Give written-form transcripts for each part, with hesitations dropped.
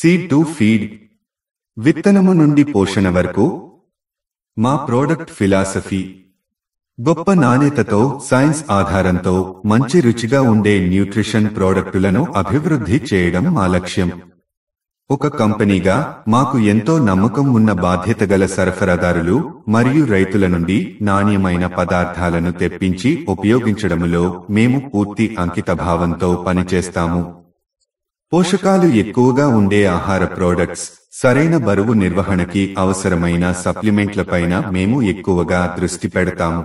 Seed to feed, విత్తనము నుండి పోషణ వరకు మా ప్రోడక్ట్ ఫిలాసఫీ. గొప్ప నాణ్యతతో, సైన్స్ ఆధారంతో మంచి రుచిగా ఉండే న్యూట్రిషన్ ప్రోడక్టులను అభివృద్ధి చేయడం మా లక్ష్యం. ఒక కంపెనీగా మాకు ఎంతో నమ్మకం ఉన్న బాధ్యతగల సరఫరాదారులు మరియు రైతుల నుండి నాణ్యమైన పదార్థాలను తెప్పించి ఉపయోగించడములో మేము పూర్తి అంకితభావంతో పనిచేస్తాము. పోషకాలు ఎక్కువగా ఉండే ఆహార ప్రోడక్ట్స్, సరైన బరువు నిర్వహణకి అవసరమైన సప్లిమెంట్లపైన మేము ఎక్కువగా దృష్టి పెడతాము.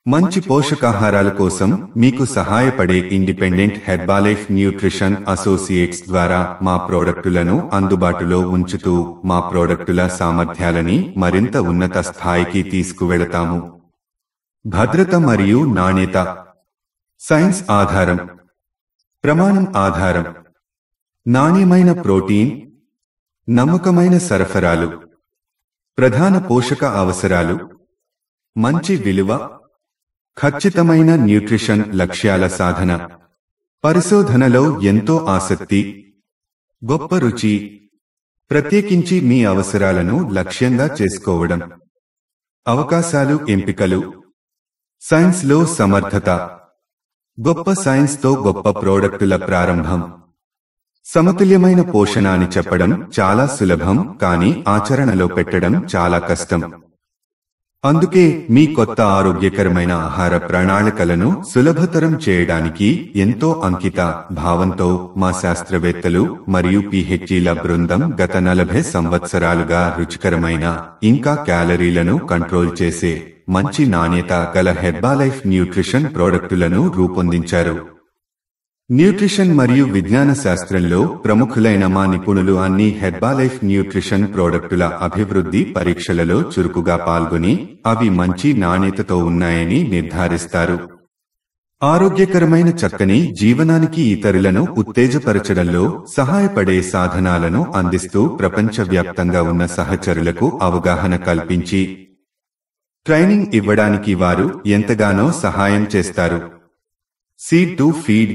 మంచి పోషకాహారాల కోసం మీకు సహాయపడే ఇండిపెండెంట్ హెర్బాలైఫ్ న్యూట్రిషన్ అసోసియేట్స్ ద్వారా మా ప్రోడక్టులను అందుబాటులో ఉంచుతూ మా ప్రోడక్టుల సామర్థ్యాలని మరింత ఉన్నత స్థాయికి తీసుకువెళతాము. భద్రత మరియు నాణ్యత. సైన్స్ ఆధారం, ప్రమాణం ఆధారం, నాణ్యమైన ప్రోటీన్, నమ్మకమైన సరఫరాలు, ప్రధాన పోషక అవసరాలు, మంచి విలువ, ఖచ్చితమైన న్యూట్రిషన్ లక్ష్యాల సాధన, పరిశోధనలో ఎంతో ఆసక్తి, గొప్ప రుచి, ప్రత్యేకించి మీ అవసరాలను లక్ష్యంగా చేసుకోవడం, అవకాశాలు, ఎంపికలు, సైన్స్లో సమర్థత, గొప్ప సైన్స్తో గొప్ప ప్రోడక్టుల ప్రారంభం. సమతుల్యమైన పోషణ అని చెప్పడం చాలా సులభం, కానీ ఆచరణలో పెట్టడం చాలా కష్టం. అందుకే మీ కొత్త ఆరోగ్యకరమైన ఆహార ప్రణాళికలను సులభతరం చేయడానికి ఎంతో అంకిత భావంతో మా శాస్త్రవేత్తలు మరియు పీహెచ్డీల బృందం గత 40 సంవత్సరాలుగా రుచికరమైన, ఇంకా క్యాలరీలను కంట్రోల్ చేసే మంచి నాణ్యత గల హెర్బాలైఫ్ న్యూట్రిషన్ ప్రోడక్టులను రూపొందించారు. న్యూట్రిషన్ మరియు విజ్ఞాన శాస్త్రంలో ప్రముఖులైన మా నిపుణులు అన్ని హెర్బాలైఫ్ న్యూట్రిషన్ ప్రోడక్టుల అభివృద్ధి పరీక్షలలో చురుకుగా పాల్గొని అవి మంచి నాణ్యతతో ఉన్నాయని నిర్ధారిస్తారు. ఆరోగ్యకరమైన చక్కని జీవనానికి ఇతరులను ఉత్తేజపరచడంలో సహాయపడే సాధనాలను అందిస్తూ ప్రపంచవ్యాప్తంగా ఉన్న సహచరులకు అవగాహన కల్పించి ట్రైనింగ్ ఇవ్వడానికి వారు ఎంతగానో సహాయం చేస్తారు. Seed to feed.